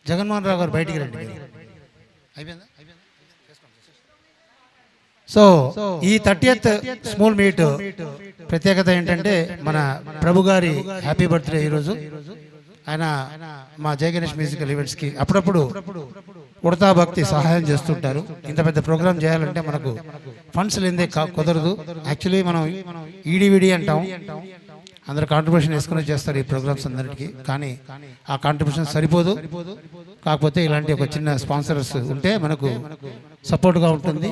జగన్మోహన్ రావు గారు బయటికి రండి. అయిపోయిందా? సో ఈ 30th స్మాల్ మీట్ ప్రత్యేకత ఏంటంటే మన ప్రభు గారి హ్యాపీ బర్త్డే ఈరోజు. ఆయన మా జయ గణేష్ మ్యూజికల్ ఈవెంట్స్కి అప్పుడప్పుడు ఉడతా భక్తి సహాయం చేస్తుంటారు. ఇంత పెద్ద ప్రోగ్రామ్ చేయాలంటే మనకు ఫండ్స్ లేదే కుదరదు. యాక్చువల్లీ మనం ఈడీవిడి అంటాం, అందరు కాంట్రిబ్యూషన్ వేసుకుని చేస్తారు ఈ ప్రోగ్రామ్స్ అందరికీ. కానీ ఆ కాంట్రిబ్యూషన్ సరిపోదు. కాకపోతే ఇలాంటి ఒక చిన్న స్పాన్సర్స్ ఉంటే మనకు సపోర్ట్గా ఉంటుంది.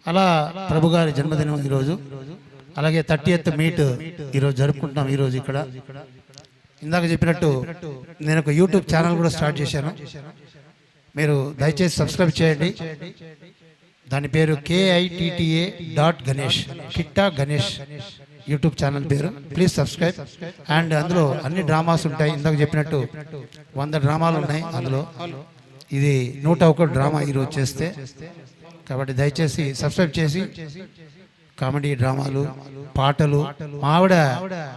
అలా ప్రభు గారి జన్మదినం ఈరోజు. అలాగే 30th మీట్ ఈరోజు జరుపుకుంటున్నాం. ఈరోజు ఇక్కడ ఇందాక చెప్పినట్టు నేను ఒక యూట్యూబ్ ఛానల్ కూడా స్టార్ట్ చేశాను. మీరు దయచేసి సబ్స్క్రైబ్ చేయండి. దాని పేరు KITTA.Ganesh, కిట్టా గణేష్ యూట్యూబ్ ఛానల్ పేరు. Please subscribe. అండ్ అందులో అన్ని డ్రామాస్ ఉంటాయి. ఇందాక చెప్పినట్టు 100 డ్రామాలు ఉన్నాయి అందులో. ఇది 101 డ్రామా ఈరోజు చేస్తే. కాబట్టి దయచేసి సబ్స్క్రైబ్ చేసి కామెడీ డ్రామాలు, పాటలు, మా ఆవిడ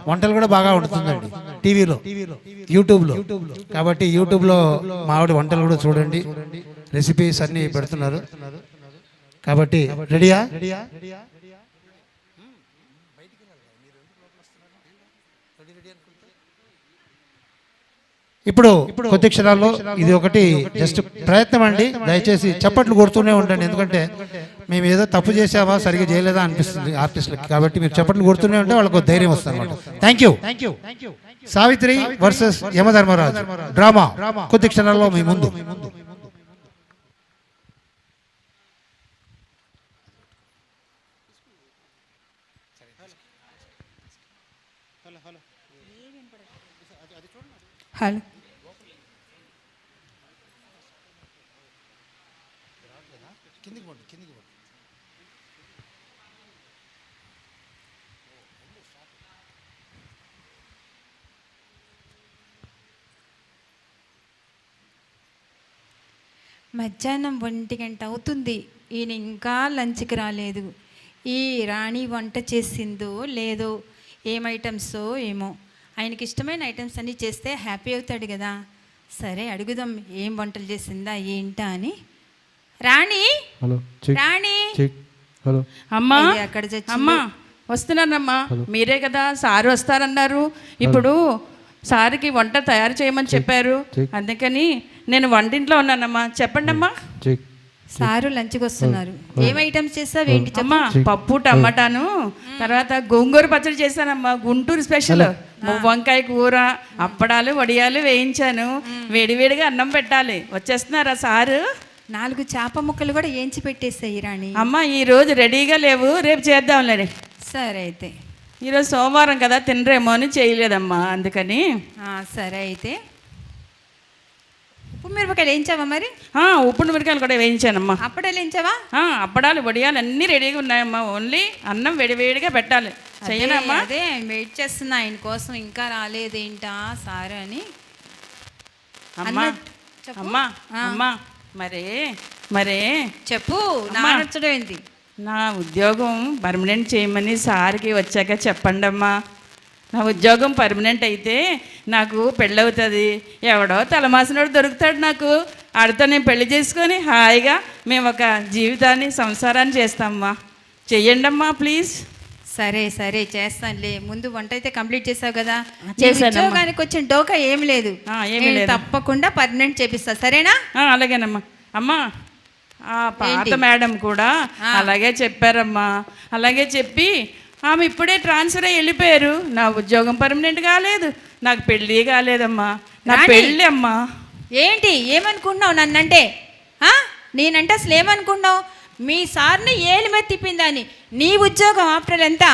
వంటలు కూడా బాగా వండుతుందండి టీవీలో, యూట్యూబ్లో. కాబట్టి యూట్యూబ్లో మా ఆవిడ వంటలు కూడా చూడండి, రెసిపీస్ అన్నీ పెడుతున్నారు. కాబట్టి రెడీయా? ఇప్పుడు కొద్ది క్షణాల్లో ఇది ఒకటి జస్ట్ ప్రయత్నం అండి. దయచేసి చప్పట్లు కొడుతూనే ఉండండి. ఎందుకంటే మేము ఏదో తప్పు చేసామా, సరిగ్గా చేయలేదా అనిపిస్తుంది ఆర్టిస్టులకి. కాబట్టి మీరు చప్పట్లు కొడుతూనే ఉంటే వాళ్ళకు ధైర్యం వస్తుంది అనమాట. Thank you. Savitri versus Yamadharmaraju drama కొద్ది క్షణాల్లో మీ ముందు. హలో, మధ్యాహ్నం 1 గంట అవుతుంది. ఈయన ఇంకా లంచ్కి రాలేదు. ఈ రాణి వంట చేసిందో లేదో, ఏం ఐటమ్సో ఏమో. ఆయనకి ఇష్టమైన ఐటమ్స్ అన్నీ చేస్తే హ్యాపీ అవుతాడు కదా. సరే అడుగుదాం ఏం వంటలు చేసిందా ఏంటా అని. రాణి, రాణి, అమ్మా అమ్మా వస్తున్నానమ్మా. మీరే కదా సారు వస్తారన్నారు. ఇప్పుడు సార్కి వంట తయారు చేయమని చెప్పారు, అందుకని నేను వంటింట్లో ఉన్నానమ్మా. చెప్పండి అమ్మా. సారు లంచ్కి వస్తున్నారు. ఏం ఐటమ్స్ చేస్తావు ఏంటి? అమ్మా పప్పు టమాటాను, తర్వాత గోంగూర పచ్చడి చేశానమ్మా, గుంటూరు స్పెషల్. వంకాయ కూర, అప్పడాలు, వడియాలు వేయించాను. వేడివేడిగా అన్నం పెట్టాలి. వచ్చేస్తున్నారా సారు? 4 చేప ముక్కలు కూడా ఏంచి పెట్టేసాయి రాణి. అమ్మ ఈరోజు రెడీగా లేవు, రేపు చేద్దాంలే. సరే అయితే. ఈరోజు సోమవారం కదా, తినరేమో అని చేయలేదమ్మా, అందుకని. సరే అయితే. ఉప్పు మిరపకాయలు వేయించావా మరి? ఉప్పు మిరపకాయలు కూడా వేయించానమ్మా. అప్పడాలు వేయించావా? అప్పడాలు వడియాలు అన్నీ రెడీగా ఉన్నాయమ్మా. ఓన్లీ అన్నం వేడివేడిగా పెట్టాలి. చెయ్యనమ్మా? అదే వెయిట్ చేస్తున్నా ఆయన కోసం, ఇంకా రాలేదేంటా సారు అని. అమ్మా అమ్మా అమ్మా మరే చెప్పు. నా నచ్చడం ఏంటి? నా ఉద్యోగం పర్మనెంట్ చేయమని సార్కి వచ్చాక చెప్పండి అమ్మా. నా ఉద్యోగం పర్మనెంట్ అయితే నాకు పెళ్ళవుతుంది. ఎవడో తలమాసినోడు దొరుకుతాడు నాకు. ఆడితో నేను పెళ్లి చేసుకొని హాయిగా మేము ఒక జీవితాన్ని, సంసారాన్ని చేస్తామమ్మా. చెయ్యండి అమ్మా ప్లీజ్. సరే సరే చేస్తానులే. ముందు వంట అయితే కంప్లీట్ చేసావు కదా. ఉద్యోగానికి వచ్చిన డోకా ఏమి లేదు. తప్పకుండా పర్మనెంట్ చేపిస్తా, సరేనా? అలాగేనమ్మా. అమ్మా ఆ పాత మేడం కూడా అలాగే చెప్పారమ్మా. అలాగే చెప్పి ఆమె ఇప్పుడే ట్రాన్స్ఫర్ అయ్యి వెళ్ళిపోయారు. నా ఉద్యోగం పర్మనెంట్ కాలేదు, నాకు పెళ్ళి కాలేదమ్మా. నా పెళ్ళి అమ్మా. ఏంటి ఏమనుకున్నావు నన్నంటే? నేనంటే అసలు ఏమనుకున్నావు? మీ సార్ని ఏలి మీద తిప్పిందని. నీ ఉద్యోగం ఆఫ్టర్ ఎంత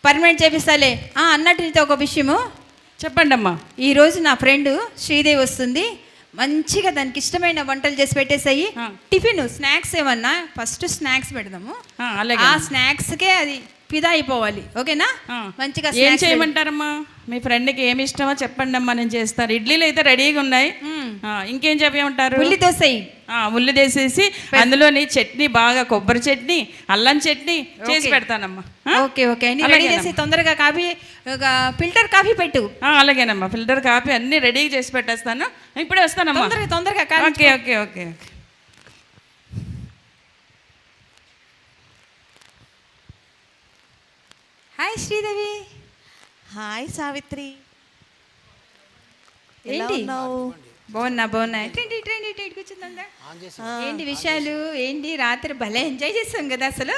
పర్మనెంట్ చేపిస్తాలే అన్నట్టు. నీతో ఒక విషయము చెప్పండి అమ్మా. ఈరోజు నా ఫ్రెండ్ శ్రీదేవి వస్తుంది. మంచిగా దానికి ఇష్టమైన వంటలు చేసి పెట్టేసాయి. టిఫిన్ స్నాక్స్ ఏమన్నా ఫస్ట్ స్నాక్స్ పెడదాము. ఆ స్నాక్స్కే అది ఫిదా అయిపోవాలి. ఓకేనా? మంచిగా ఏం చేయమంటారమ్మా? మీ ఫ్రెండ్కి ఏమి ఇష్టమో చెప్పండి అమ్మా, నేను చేస్తాను. ఇడ్లీలు అయితే రెడీగా ఉన్నాయి, ఇంకేం చెప్పమంటారు? ఉల్లి దోశ ఉల్లి వేసేసి అందులోని చట్నీ, బాగా కొబ్బరి చట్నీ, అల్లం చట్నీ చేసి పెడతానమ్మా. ఓకే ఓకే అన్ని రెడీ చేసి తొందరగా కాఫీ, ఫిల్టర్ కాఫీ పెట్టు. అలాగేనమ్మా, ఫిల్టర్ కాఫీ అన్ని రెడీ చేసి పెట్టేస్తాను. ఇప్పుడే వస్తానమ్మా. తొందరగా okay okay okay. Hi Sridevi. Hi Savitri. ఏంటి బాగున్నా. కూర్చుందా? ఏంటి విషయాలు? ఏంటి రాత్రి భలే ఎంజాయ్ చేసాం కదా అసలు.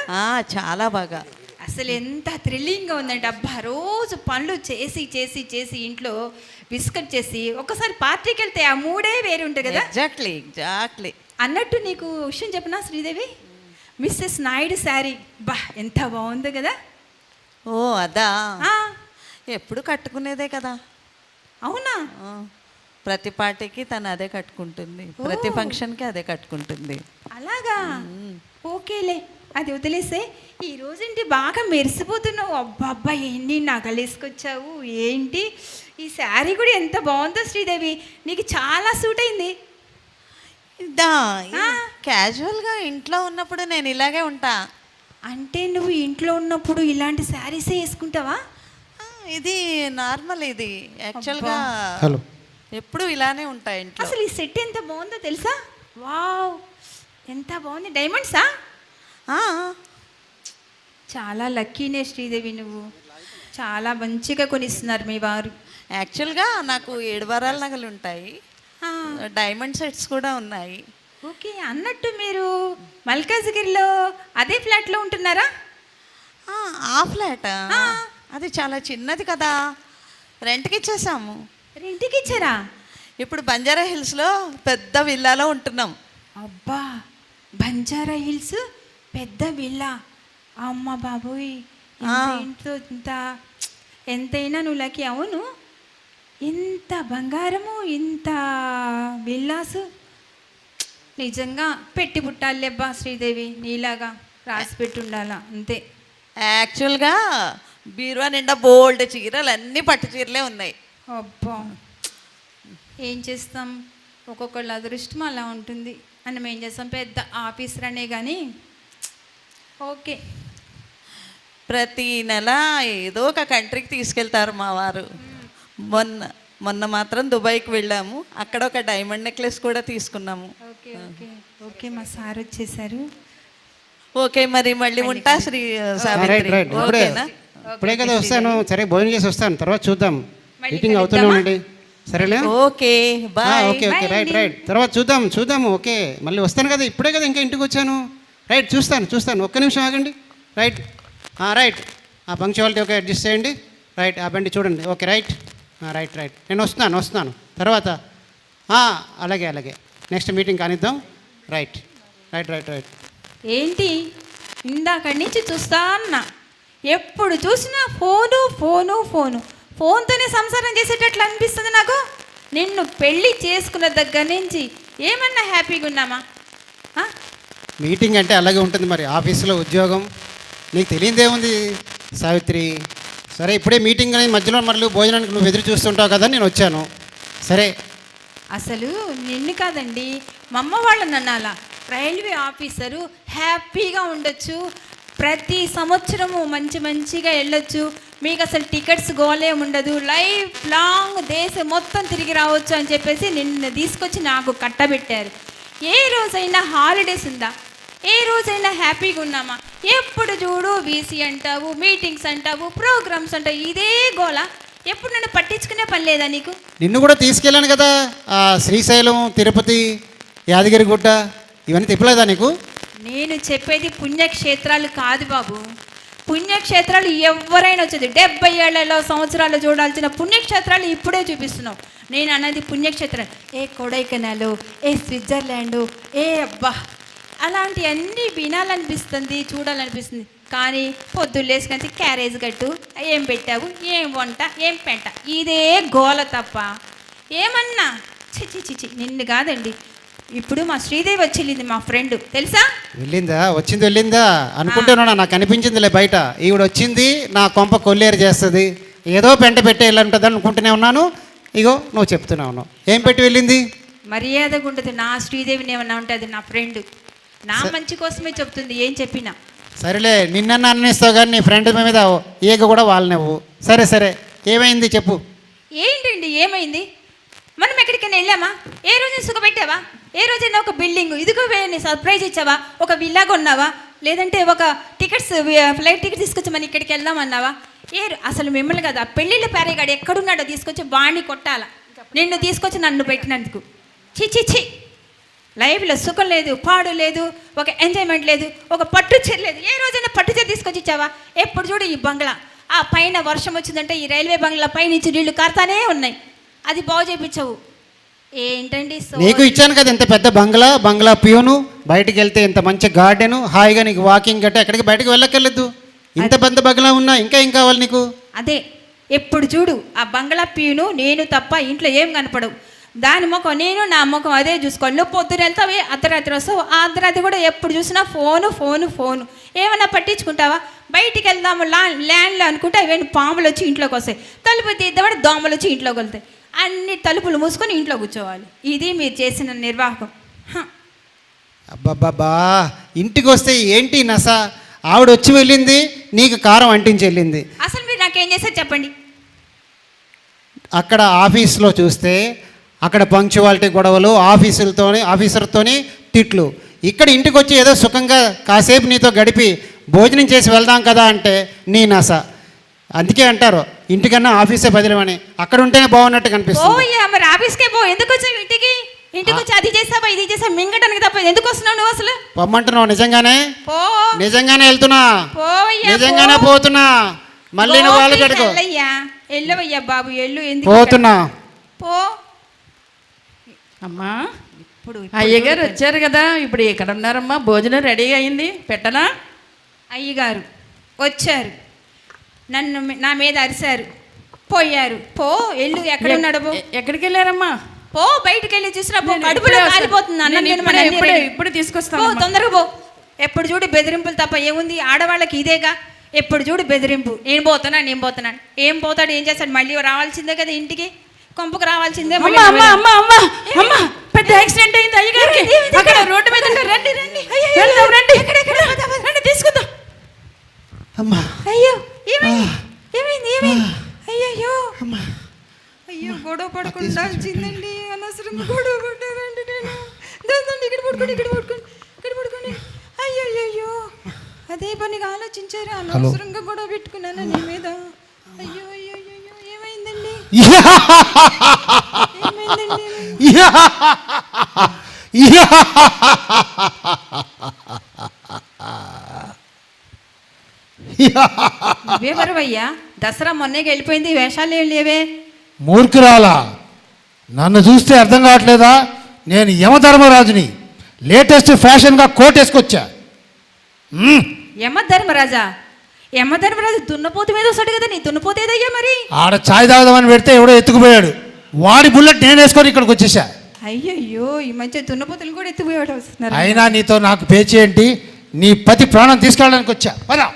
చాలా బాగా. అసలు ఎంత థ్రిల్లింగ్గా ఉందంటే, అబ్బా రోజు పనులు చేసి చేసి చేసి ఇంట్లో బిస్కెట్ చేసి ఒకసారి పార్టీకి వెళ్తే ఆ మూడే వేరే ఉంటుంది కదా. ఎగ్జాక్ట్లీ అన్నట్టు నీకు విషయం చెప్పనా శ్రీదేవి, మిస్సెస్ నాయుడు శారీ బా ఎంత బాగుంది కదా. ఓ అదా, ఎప్పుడు కట్టుకునేదే కదా. అవునా? ప్రతి పార్టీకి తను అదే కట్టుకుంటుంది, ప్రతి ఫంక్షన్కి అదే కట్టుకుంటుంది. అలాగా? ఓకేలే, అది వదిలేసే. ఈ రోజేంటి బాగా మెరిసిపోతున్నావు. అబ్బా ఎన్ని నగలు వేసుకొచ్చావు ఏంటి. ఈ శారీ కూడా ఎంత బాగుందో శ్రీదేవి, నీకు చాలా సూట్ అయింది. క్యాజువల్గా ఇంట్లో ఉన్నప్పుడు నేను ఇలాగే ఉంటా. అంటే నువ్వు ఇంట్లో ఉన్నప్పుడు ఇలాంటి శారీసే వేసుకుంటావా? ఇది నార్మల్, ఇది యాక్చువల్గా ఎప్పుడు ఇలానే ఉంటాయి ఇంట్లో. అసలు ఈ సెట్ ఎంత బాగుందో తెలుసా? వావ్ ఎంత బాగుంది. డైమండ్సా? చాలా లక్కీనే శ్రీదేవి, నువ్వు చాలా మంచిగా కొనిస్తున్నారు మీ వారు. యాక్చువల్గా నాకు 7 వారాల నగలు ఉంటాయి, డైమండ్ సెట్స్ కూడా ఉన్నాయి. ఓకే, అన్నట్టు మీరు మల్కాజ్గిరిలో అదే ఫ్లాట్లో ఉంటున్నారా? ఆ ఫ్లాట్ అది చాలా చిన్నది కదా, రెంట్కి ఇచ్చేసాము. రెంట్కి ఇచ్చారా? ఇప్పుడు బంజారా హిల్స్లో పెద్ద విల్లాలో ఉంటున్నాం. అబ్బా, బంజారా హిల్స్ పెద్ద విల్లా. అమ్మ బాబోయ్, ఇంట్లో ఇంత ఎంతైనా నువ్వు లక్కీ. అవును, ఇంత బంగారము, ఇంత విల్లాసు, నిజంగా పెట్టి పుట్టాలేబ్బా శ్రీదేవి, నీలాగా రాసి పెట్టి ఉండాలా అంతే. యాక్చువల్గా బీరువా నిండా బోల్డ్ చీరలు, అన్నీ పట్టు చీరలే ఉన్నాయి. అబ్బా, ఏం చేస్తాం, ఒక్కొక్కళ్ళ అదృష్టం అలా ఉంటుంది. మనం ఏం చేస్తాం, పెద్ద ఆఫీసర్ అనే కానీ. ఓకే, ప్రతి నెల ఏదో ఒక కంట్రీకి తీసుకెళ్తారు మా వారు. మొన్న మాత్రం దుబాయ్కి వెళ్ళాము, అక్కడ ఒక డైమండ్ నెక్లెస్ కూడా తీసుకున్నాము. ఓకే ఓకే ఓకే, మా సార్ వచ్చేసారు. ఓకే, మరి మళ్ళీ ఉంటా శ్రీ సావిత్రి. ఓకేనా? ఇప్పుడే కదా వస్తాను, సరే భోజనం చేసి వస్తాను, తర్వాత చూద్దాం. మీటింగ్ అవుతూనే ఉండండి, సరేనా? Okay bye. Okay okay, right, తర్వాత చూద్దాము. ఓకే, మళ్ళీ వస్తాను కదా, ఇప్పుడే కదా ఇంకా ఇంటికి వచ్చాను. రైట్, చూస్తాను, ఒక్క నిమిషం ఆగండి. రైట్, ఆ పంక్చువాలిటీ ఓకే అడ్జస్ట్ చేయండి. రైట్, ఆ బండి చూడండి. ఓకే, రైట్, నేను వస్తున్నాను తర్వాత. అలాగే నెక్స్ట్ మీటింగ్ కానిద్దాం. రైట్. ఏంటి ఇందాకడి నుంచి చూస్తా అన్నా, ఎప్పుడు చూసినా ఫోన్తోనే సంసారం చేసేటట్లు అనిపిస్తుంది నాకు. నిన్ను పెళ్ళి చేసుకున్న దగ్గర నుంచి ఏమన్నా హ్యాపీగా ఉన్నామా? మీటింగ్ అంటే అలాగే ఉంటుంది మరి, ఆఫీసులో ఉద్యోగం నీకు తెలియదేముంది సావిత్రి. సరే, ఇప్పుడే మీటింగ్ అని మధ్యలో మళ్ళీ భోజనానికి నువ్వు ఎదురు చూస్తుంటావు కదా, నేను వచ్చాను. సరే, అసలు నిన్ను కాదండి, మా అమ్మ వాళ్ళని అనాలా. రైల్వే ఆఫీసరు హ్యాపీగా ఉండొచ్చు, ప్రతి సంవత్సరము మంచిగా వెళ్ళొచ్చు, మీకు అసలు టికెట్స్ గోలే ఉండదు, లైఫ్ లాంగ్ దేశం మొత్తం తిరిగి రావచ్చు అని చెప్పేసి నిన్ను తీసుకొచ్చి నాకు కట్టబెట్టారు. ఏ రోజైనా హాలిడేస్ ఉందా? ఏ రోజైనా హ్యాపీగా ఉన్నామా? ఎప్పుడు చూడు వీసీ అంటావు, మీటింగ్స్ అంటావు, ప్రోగ్రామ్స్ అంటావు, ఇదే గోల. ఎప్పుడు నన్ను పట్టించుకునే పని లేదా నీకు? నిన్ను కూడా తీసుకెళ్ళాను కదా, శ్రీశైలం, తిరుపతి, యాదగిరిగుట్ట, ఇవన్నీ తిప్పలేదా నీకు? నేను చెప్పేది పుణ్యక్షేత్రాలు కాదు బాబు. పుణ్యక్షేత్రాలు ఎవరైనా వచ్చేది 70 ఏళ్లలో సంవత్సరాలు చూడాల్సిన పుణ్యక్షేత్రాలు ఇప్పుడే చూపిస్తున్నావు. నేను అన్నది పుణ్యక్షేత్రాలు, ఏ కొడైకెనాలు, ఏ స్విట్జర్లాండు, ఏ అబ్బా అలాంటి అన్నీ వినాలనిపిస్తుంది, చూడాలనిపిస్తుంది. కానీ పొద్దులేసుకొని క్యారేజ్ కట్టు, ఏం పెట్టావు, ఏం వంట, ఏం పెంట, ఇదే గోల తప్ప ఏమన్నా. చిచి నిన్ను కాదండి, ఇప్పుడు మా శ్రీదేవి వచ్చింది, మా ఫ్రెండ్, తెలుసా? వెళ్ళిందా అనుకుంటున్నా, నాకు అనిపించిందిలే బయట. ఈవిడ వచ్చింది నా కొంప కొల్లేరు చేస్తుంది, ఏదో పెంట పెట్టే వెళ్ళుంటుంది అనుకుంటూనే ఉన్నాను. ఇగో నువ్వు చెప్తున్నా ఉన్నావు. ఏం పెట్టి వెళ్ళింది? మర్యాదగా ఉండదు. నా శ్రీదేవిని ఏమన్నా ఉంటే అది నా ఫ్రెండ్, నా మంచి కోసమే చెప్తుంది ఏం చెప్పినా. సరేలే, నిన్న అన్నిస్తావు కానీ నీ ఫ్రెండ్ మీద ఈగ కూడా వాళ్ళనివ్వు. సరే సరే, ఏమైంది చెప్పు. ఏంటండి ఏమైంది? మనం ఎక్కడికైనా వెళ్ళామా? ఏ రోజు సుఖపెట్టావా? ఏ రోజైనా ఒక బిల్డింగ్ ఇదిగో వేయని సర్ప్రైజ్ ఇచ్చావా? ఒక విల్లా కొన్నావా? లేదంటే ఒక టికెట్స్ ఫ్లైట్ టికెట్ తీసుకొచ్చామని ఇక్కడికి వెళ్దామన్నావా? అసలు మిమ్మల్ని కదా పెళ్ళిళ్ళ పేరేగాడు ఎక్కడున్నాడో తీసుకొచ్చి బాణి కొట్టాలా, నిన్ను తీసుకొచ్చి నన్ను పెట్టినందుకు. చి చి చి, లైఫ్లో సుఖం లేదు, పాడు లేదు, ఒక ఎంజాయ్మెంట్ లేదు, ఒక పట్టు చీర లేదు. ఏ రోజైనా పట్టు చీర తీసుకొచ్చి ఇచ్చావా? ఎప్పుడు చూడు ఈ బంగ్లా, ఆ పైన వర్షం వచ్చిందంటే ఈ రైల్వే బంగ్లా పైనుంచి నీళ్లు కారుతానే ఉన్నాయి, అది బాగు చేయించవు. ఏంటండి నీకు ఇచ్చాను కదా ఇంత పెద్ద బంగ్లా ప్యూను, బయటికి వెళ్తే ఇంత మంచి గార్డెను, హాయిగా నీకు వాకింగ్ గట్ట ఎక్కడికి బయటకు వెళ్ళక్కర్లేదు. ఇంత పెద్ద బంగ్లా ఉన్నా ఇంకా ఏం కావాలి నీకు? అదే ఎప్పుడు చూడు ఆ బంగ్లా ప్యూను నేను తప్ప ఇంట్లో ఏం కనపడవు. దాని ముఖం నేను, నా ముఖం అదే చూసుకోవాలి. నువ్వు పొద్దున వెళ్తావే అర్ధరాత్రి వస్తావు, ఆ అర్ధరాత్రి కూడా ఎప్పుడు చూసినా ఫోను ఫోను ఫోను. ఏమన్నా పట్టించుకుంటావా? బయటికి వెళ్దాము ల్యాండ్లో అనుకుంటే అవన్నీ పాములు వచ్చి ఇంట్లోకి వస్తాయి, తలుపు తీద్దామని దోమలు వచ్చి ఇంట్లోకి వెళ్తాయి. అన్ని తలుపులు మూసుకొని ఇంట్లో కూర్చోవాలి. ఇది మీరు చేసిన నిర్వాహకం. అబ్బబ్బబ్బా, ఇంటికి వస్తే ఏంటి నస? ఆవిడ వచ్చి వెళ్ళింది, నీకు కారం అంటించి వెళ్ళింది. అసలు మీరు నాకేం చేశారు చెప్పండి? అక్కడ ఆఫీస్లో చూస్తే అక్కడ పంక్చువాలిటీ గొడవలు, ఆఫీసర్తోని తిట్లు. ఇక్కడ ఇంటికి వచ్చి ఏదో సుఖంగా కాసేపు నీతో గడిపి భోజనం చేసి వెళ్దాం కదా అంటే నీ నస. అందుకే అంటారు ఇంటికన్నా ఆఫీసే బదిలమని. అక్కడ ఉంటేనే బాగున్నట్టు కనిపిస్తుంది. ఓయ్యా, మరి ఆఫీస్కే పో. ఎందుకు వచ్చావు ఇంటికి? ఇంటికి వచ్చి అది చేసావా ఇది చేసా మింగటానికి తప్ప ఎందుకు వస్తున్నావు నువ్వు అసలు? పొమ్మంటున్నావు నిజంగానే? పో, నిజంగానే వెళ్తున్నా, పోవయ్యా, నిజంగానే పోతున్నా. మళ్ళీ నువ్వు వాళ్ళు పెట్టుకో. ఎల్లవయ్యా బాబు, ఎల్లు. ఎందుకు పోతున్నా? పో. అమ్మా, ఇప్పుడు అయ్యగారు వచ్చారు కదా, ఇప్పుడు ఎక్కడ ఉన్నారమ్మా? భోజనం రెడీ అయింది, పెట్టనా? అయ్యగారు వచ్చారు, నన్ను నా మీద అరిశారు, పోయారు. పో, ఎల్లు. ఎక్కడ ఉన్నాడు? పో. ఎక్కడికి వెళ్ళారమ్మా? పో, బయటికి వెళ్ళి చూసినా పో. కడుపులో కాలిపోతుంది అన్నం. ఇప్పుడు తీసుకొస్తాను. తొందరగా పో. ఎప్పుడు చూడు బెదిరింపులు తప్ప ఏముంది? ఆడవాళ్ళకి ఇదేగా, ఎప్పుడు చూడు బెదిరింపు. నేను పోతున్నాను. ఏం పోతాడు, ఏం చేస్తాడు? మళ్ళీ రావాల్సిందే కదా ఇంటికి, కొంపుకు రావాల్సిందే. పెద్ద యాక్సిడెంట్ అయింది అయ్యగారికి అక్కడ రోడ్డు మీద. రండి తీసుకుందాం. అమ్మా, అయ్యో ఏమైంది? అయ్యో అయ్యో, గొడవ పడకుండా వచ్చిందండి. అనవసరంగా గొడవ పడ్డానండి నేను. దాన్ని ఇక్కడ పడుకోండి. అయ్యో, అదే పనిగా ఆలోచించారు. అనవసరంగా గొడవ పెట్టుకున్నాను నీ మీద. అయ్యో ఏమైందండి? నువ్వెవరవయ్యా? దసరా మొన్నే వెళ్ళిపోయింది, వేషాలు ఏం లేవే. మూర్ఖురాలా, నన్ను చూస్తే అర్థం కావట్లేదా? నేను యమధర్మరాజుని, లేటెస్ట్ ఫ్యాషన్గా కోట్ వేసుకొచ్చా. యమధర్మరాజు దున్నపోతు మీద వస్తాడు కదా, నీ దున్నపోతు ఏదయ్యా మరి? ఆడ ఛాయ్ తాగుదామని పెడితే ఎవడో ఎత్తుకుపోయాడు, వాడి బుల్లెట్ నేను వేసుకొని ఇక్కడికి వచ్చేసా. అయ్యయ్యో, ఈ మధ్య దున్నపోతులు కూడా ఎత్తుకుపోయాడు వస్తున్నారు. అయినా నీతో నాకు పేచి ఏంటి? నీ పతి ప్రాణం తీసుకెళ్ళడానికి వచ్చా. పదా.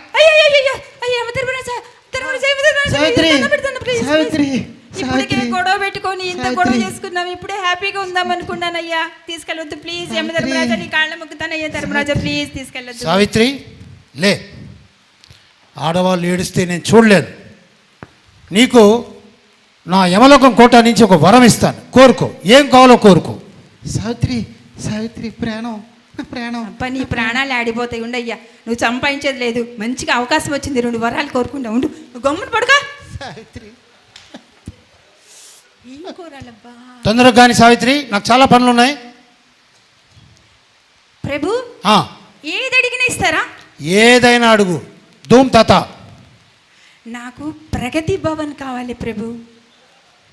ఇప్పటికే గొడవ పెట్టుకొని ఇంత గొడవ చేసుకున్నాం, ఇప్పుడే హ్యాపీగా ఉందాం అనుకున్నానయ్యా. తీసుకెళ్ళొద్దు ప్లీజ్. యమధర్మరాజా నీ కాళ్ళ మొక్కుతానయ్యా. ధర్మరాజా ప్లీజ్ తీసుకెళ్ళొద్దు. సావిత్రి లే, ఆడవాళ్ళు ఏడిస్తే నేను చూడలేదు. నీకు నా యమలోకం కోట నుంచి ఒక వరం ఇస్తాను, కోరుకో. ఏం కావాలో కోరుకో. సావిత్రి ప్రాణం. అబ్బా, నీ ప్రాణాలు ఆడిపోతాయి. ఉండయ్యా, నువ్వు సంపాదించేది లేదు, మంచిగా అవకాశం వచ్చింది, 2 వరాలు కోరుకుంటా ఉండు. గమ్మున పడుకో. తొందరగా కానీ సావిత్రి, నాకు చాలా పనులు ఉన్నాయి. ప్రభు, ఏది అడిగినా ఇస్తారా? ఏదైనా అడుగు. ధూమ్ తాత. నాకు ప్రగతి భవన్ కావాలి ప్రభు.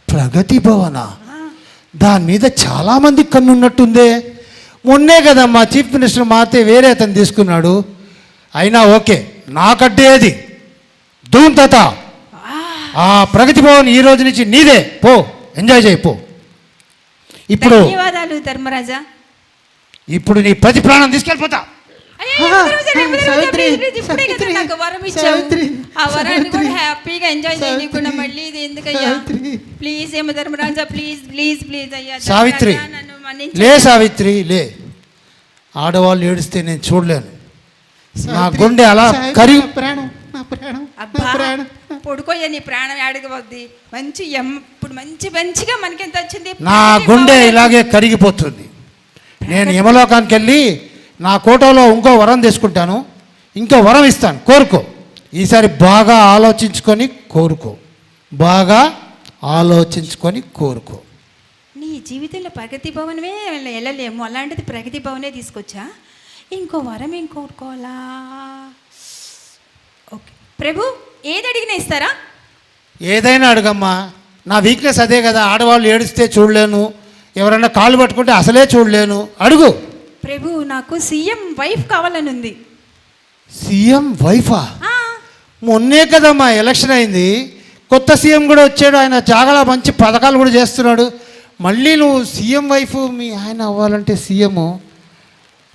ప్రగతి భవనా? దాని మీద చాలా మంది కన్నున్నట్టుందే. మొన్నే కదమ్మా చీఫ్ మినిస్టర్ మారితే వేరే అతను తీసుకున్నాడు. అయినా ఓకే, నాకడ్డే అది. ధూమ్ తాత, ఆ ప్రగతి భవన్ ఈ రోజు నుంచి నీదే. పో, ఎంజాయ్ చేయి, పో. ఇప్పుడు ధన్యవాదాలు ధర్మరాజా. ఇప్పుడు నీ ప్రతి ప్రాణం తీసుకెళ్ళిపోతా. నాకు వరం ఇచ్చావు, ఆ వరాన్ని కూడా హ్యాపీగా ఎంజాయ్ చేయకుండా మళ్ళీ ఇది ఎందుకయ్యా? ప్లీజ్ యమధర్మరాజా, ప్లీజ్ ప్లీజ్ ప్లీజ్ అయ్యా. సావిత్రి, నన్ను నేను లే సావిత్రి లే. ఆడవాళ్ళు ఏడిస్తే నేను చూడలేను. నా గుండె అలా కరిగి ప్రాణం నా ప్రాణం అబ్బా పొడుకోయ్య, నీ ప్రాణం ఏడకపోద్ది. మంచి ఇప్పుడు మంచిగా మనకి ఎంత వచ్చింది. నా గుండె ఇలాగే కరిగిపోతుంది. నేను యమలోకానికి వెళ్ళి నా కోటలో ఇంకో వరం తీసుకుంటాను, ఇంకో వరం ఇస్తాను, కోరుకో. ఈసారి బాగా ఆలోచించుకొని కోరుకో, బాగా ఆలోచించుకొని కోరుకో. నీ జీవితంలో ప్రగతి భవనమే వెళ్ళలేము, అలాంటిది ప్రగతి భవనే తీసుకొచ్చా. ఇంకో వరం ఏం కోరుకోవాలా? ఓకే ప్రభు, ఏది అడిగినా ఇస్తారా? ఏదైనా అడుగమ్మా, నా వీక్నెస్ అదే కదా. ఆడవాళ్ళు ఏడిస్తే చూడలేను, ఎవరన్నా కాళ్ళు పట్టుకుంటే అసలే చూడలేను. అడుగు. ప్రభు, నాకు సీఎం వైఫ్ కావాలని ఉంది. సీఎం వైఫా? మొన్నే కదమ్మా ఎలక్షన్ అయింది, కొత్త సీఎం కూడా వచ్చాడు. ఆయన చాలా మంచి పథకాలు కూడా చేస్తున్నాడు. మళ్ళీ నువ్వు సీఎం వైఫ్ మీ ఆయన అవ్వాలంటే సీఎం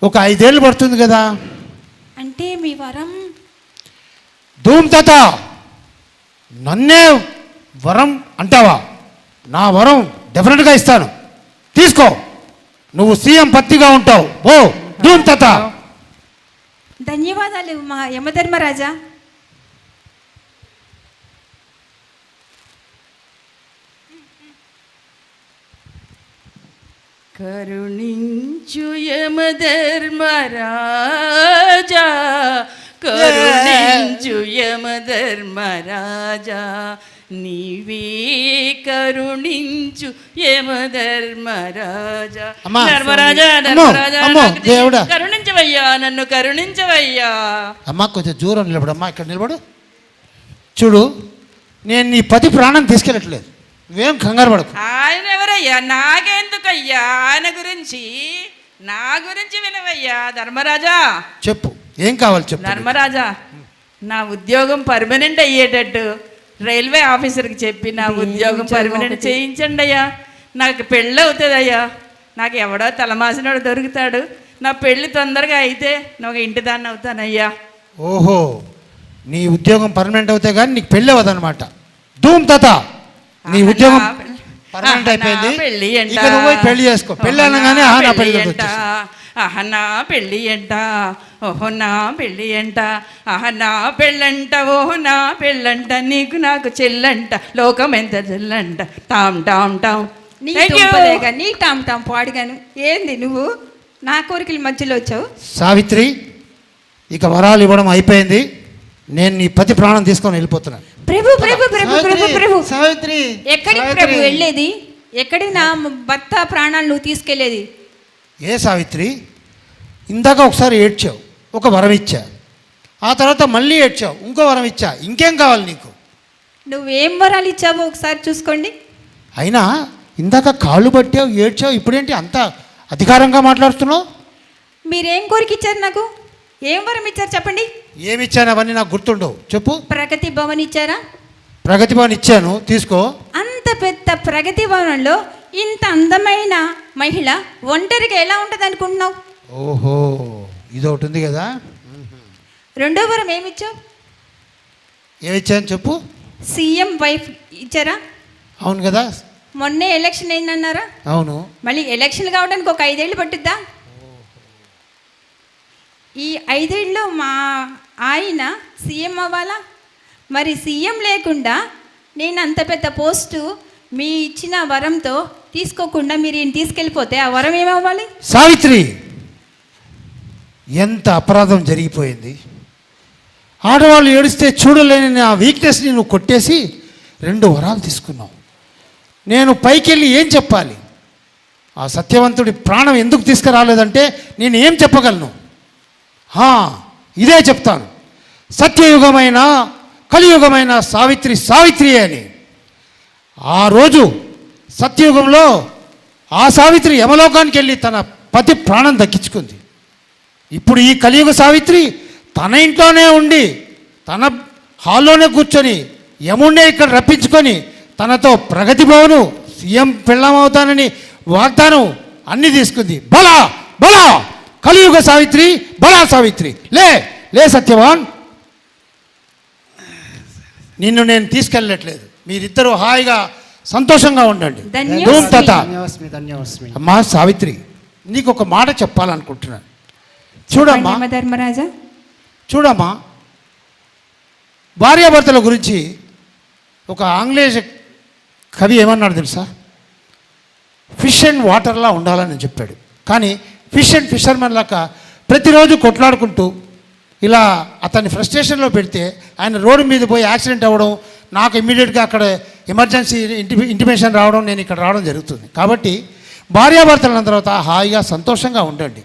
ఒక 5 ఏళ్ళు పడుతుంది కదా. అంటే మీ వరం? ధూమ్ తాత, నన్నే వరం అంటావా? నా వరం డెఫినెట్గా ఇస్తాను, తీసుకో. నువ్వు సీఎం పత్తిగా ఉంటావు. ఓ ధూమ్ తాత. ధన్యవాదాలు మా యమధర్మరాజా. కరుణించు యమధర్మరాజా, కరుణించు యమధర్మరాజా, నీవే కరుణించు యమధర్మరాజా. అమ్మా, ధర్మరాజా, అమ్మో, ధర్మరాజా, అమ్మో, నాకు దేవుడా. కరుణించవయ్యా, నన్ను కరుణించవయ్యా. అమ్మా కొంచెం దూరం నిలబడు. అమ్మా ఇక్కడ నిలబడు. చూడు, నేను నీ పతి ప్రాణం తీసుకెళ్ళట్లేదు, నువ్వేం కంగారు పడకు. ఆయన ఎవరయ్యా? నాకెందుకయ్యా ఆయన గురించి? నా గురించి వినవయ్యా ధర్మరాజా. చెప్పు, ఏం కావాలి చెప్పు. ధర్మరాజా, నా ఉద్యోగం పర్మనెంట్ అయ్యేటట్టు రైల్వే ఆఫీసర్కి చెప్పి నా ఉద్యోగం పర్మనెంట్ చేయించండి అయ్యా. నాకు పెళ్ళి అవుతుందయ్యా. నాకు ఎవడో తలమాసినోడు దొరుకుతాడు. నా పెళ్ళి తొందరగా అయితే నువ్వు ఇంటి దాన్ని అవుతానయ్యా. ఓహో, నీ ఉద్యోగం పర్మనెంట్ అవుతే కానీ నీకు పెళ్ళి అవ్వదన్నమాట. ధూమ్ తాత, నీ ఉద్యోగం పర్మనెంట్ అయిపోయింది. ఇక నువ్వు పోయి పెళ్లి చేసుకో. పెళ్ళి అనగానే నా పెళ్ళి నా పెళ్ళి ఎంట, ఓహో నా పెళ్ళి ఎంట, నా పెళ్ళంట, ఓహో నా పెళ్ళంట, నీకు నాకు చెల్లంట, లోకం ఎంత చెల్లంట, టామ్ టామ్ టామ్. నీ దుంపలేగా, నీ టామ్ టామ్ పాడుగాను. ఏంది నువ్వు నా కోరికల మధ్యలో వచ్చావు? సావిత్రి, ఇక వరాలు ఇవ్వడం అయిపోయింది. నేను నీ పతి ప్రాణం తీసుకొని వెళ్ళిపోతున్నాను. ప్రభు ప్రభు ప్రభు ప్రభు ప్రభు సావిత్రి, ఎక్కడికి ప్రభు వెళ్ళేది? ఎక్కడికి నా భర్త ప్రాణాలు నువ్వు తీసుకెళ్ళేది? ఏ సావిత్రి, ఇందాక ఒకసారి ఏడ్చావు, ఒక వరం ఇచ్చా. ఆ తర్వాత మళ్ళీ ఏడ్చావు, ఇంకో వరం ఇచ్చా. ఇంకేం కావాలి నీకు? నువ్వేం వరాలు ఇచ్చావో ఒకసారి చూసుకోండి. అయినా ఇందాక కాళ్ళు పట్టావు, ఏడ్చావు, ఇప్పుడేంటి అంత అధికారంగా మాట్లాడుతున్నావు? మీరేం కోరిక ఇచ్చారు నాకు? ఏం వరం ఇచ్చారు చెప్పండి. ఏమి ఇచ్చాను అవన్నీ నాకు గుర్తుండవు, చెప్పు. ప్రగతి భవన్ ఇచ్చారా? ప్రగతి భవన్ ఇచ్చాను, తీసుకో. అంత పెద్ద ప్రగతి భవనంలో ఇంత అందమైన మహిళ ఒంటరిగా ఎలా ఉంటుంది అనుకుంటున్నావు? ఓహో, ఇదొకటి ఉంది కదా. రెండో వరం ఏమిచ్చావు? ఏమిచ్చాను చెప్పు. సీఎం వైఫ్ ఇచ్చారా? అవును కదా. మొన్నే ఎలక్షన్ అయిందన్నారా? అవును. మళ్ళీ ఎలక్షన్ కావడానికి ఒక 5 ఏళ్ళు పట్టుద్దా? ఈ 5 ఏళ్ళు మా ఆయన సీఎం అవ్వాలా? మరి సీఎం లేకుండా నేను అంత పెద్ద పోస్టు మీ ఇచ్చిన వరంతో తీసుకోకుండా మీరు ఈయన తీసుకెళ్ళిపోతే ఆ వరం ఏమవ్వాలి? సావిత్రి, ఎంత అపరాధం జరిగిపోయింది. ఆడవాళ్ళు ఏడిస్తే చూడలేని నా వీక్నెస్ని నువ్వు కొట్టేసి 2 వరాలు తీసుకున్నావు. నేను పైకి వెళ్ళి ఏం చెప్పాలి? ఆ సత్యవంతుడి ప్రాణం ఎందుకు తీసుకురాలేదంటే నేను ఏం చెప్పగలను? ఇదే చెప్తాను. సత్యయుగమైన కలియుగమైన సావిత్రి సావిత్రి అని. ఆ రోజు సత్యయుగంలో ఆ సావిత్రి యమలోకానికి వెళ్ళి తన పతి ప్రాణం దక్కించుకుంది. ఇప్పుడు ఈ కలియుగ సావిత్రి తన ఇంట్లోనే ఉండి తన హాల్లోనే కూర్చొని యముణ్ణే ఇక్కడ రప్పించుకొని తనతో ప్రగతి భవను సీఎం పెళ్ళమవుతానని వాగ్దానం అన్నీ తీసుకుంది. బలా బలా కలియుగ సావిత్రి, బలా సావిత్రి, లే లే సత్యవాన్. నిన్ను నేను తీసుకెళ్ళట్లేదు. మీరిద్దరూ హాయిగా సంతోషంగా ఉండండి. ధన్యోస్మి. ధూమ్ తత. ధన్యోస్మి ధన్యోస్మి. అమ్మా సావిత్రి, నీకు ఒక మాట చెప్పాలనుకుంటున్నాను. చూడమ్మా, యమధర్మరాజా. చూడమ్మా, భార్యాభర్తల గురించి ఒక ఆంగ్లేయ కవి ఏమన్నాడు తెలుసా? ఫిష్ అండ్ వాటర్లా ఉండాలని చెప్పాడు. కానీ ఫిష్ అండ్ ఫిషర్మెన్ లాగా ప్రతిరోజు కొట్లాడుకుంటూ ఇలా అతన్ని ఫ్రస్ట్రేషన్లో పెడితే ఆయన రోడ్డు మీద పోయి యాక్సిడెంట్ అవ్వడం, నాకు ఇమ్మీడియట్గా అక్కడ ఎమర్జెన్సీ ఇంటిమేషన్ రావడం, నేను ఇక్కడ రావడం జరుగుతుంది. కాబట్టి భార్యాభర్తలు అన్న తర్వాత హాయిగా సంతోషంగా ఉండండి.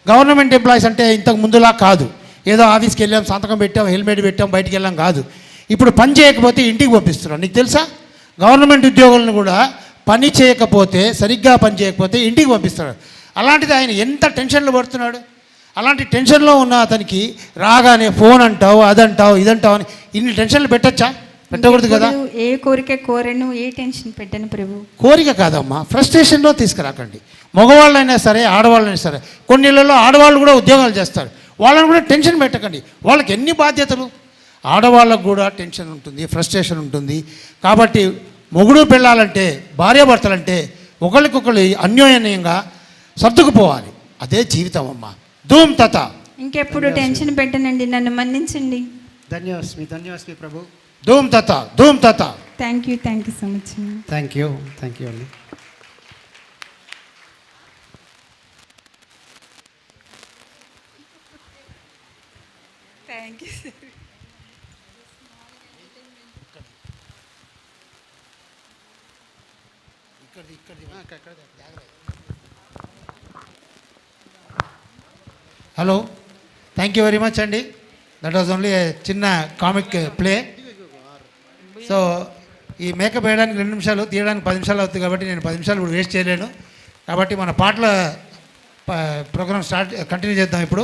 గవర్నమెంట్ ఎంప్లాయీస్ అంటే ఇంతకు ముందులా కాదు, ఏదో ఆఫీస్కి వెళ్ళాం, సంతకం పెట్టాం, హెల్మెట్ పెట్టాం, బయటికి వెళ్ళాం కాదు. ఇప్పుడు పని చేయకపోతే ఇంటికి పంపిస్తున్నాం. నీకు తెలుసా? గవర్నమెంట్ ఉద్యోగులను కూడా పని చేయకపోతే, సరిగ్గా పని చేయకపోతే ఇంటికి పంపిస్తున్నాడు. అలాంటిది ఆయన ఎంత టెన్షన్లు పడుతున్నాడు. అలాంటి టెన్షన్లో ఉన్న అతనికి రాగానే ఫోన్ అంటావు, అదంటావు, ఇదంటావు అని ఇన్ని టెన్షన్లు పెట్టచ్చా? పెట్టకూడదు కదా. ఇంకెప్పుడు ఏ కోరిక కోరను, ఏ టెన్షన్ పెట్టను ప్రభు. కోరిక కాదమ్మా, ఫ్రస్ట్రేషన్లో తీసుకురాకండి. మగవాళ్ళైనా సరే, ఆడవాళ్ళైనా సరే. కొన్ని ఇళ్లలో ఆడవాళ్ళు కూడా ఉద్యోగాలు చేస్తారు, వాళ్ళని కూడా టెన్షన్ పెట్టకండి. వాళ్ళకి ఎన్ని బాధ్యతలు. ఆడవాళ్ళకు కూడా టెన్షన్ ఉంటుంది, ఫ్రస్ట్రేషన్ ఉంటుంది. కాబట్టి మొగుడు పెళ్ళాలంటే, భార్యాభర్తలంటే ఒకరికొకరు అన్యోన్యంగా సర్దుకుపోవాలి. అదే జీవితం అమ్మా. ధూమ్ తత. ఇంకెప్పుడు టెన్షన్ పెట్టనండి, నన్ను మన్నించండి. ధన్యోస్మి ధన్యోస్మి ప్రభు. ధూమ్ తత, ధూమ్ తత. Thank you so much. Thank you అండి. Thank you. Hello, thank you very much అండి. దట్ వాజ్ ఓన్లీ చిన్న కామిక్ ప్లే. సో ఈ మేకప్ వేయడానికి 2 నిమిషాలు, తీయడానికి 10 నిమిషాలు అవుతుంది. కాబట్టి నేను 10 నిమిషాలు ఇప్పుడు వేస్ట్ చేయలేను. కాబట్టి మన పాటల ప్రోగ్రామ్ కంటిన్యూ చేద్దాం. ఇప్పుడు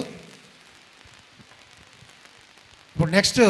నెక్స్ట్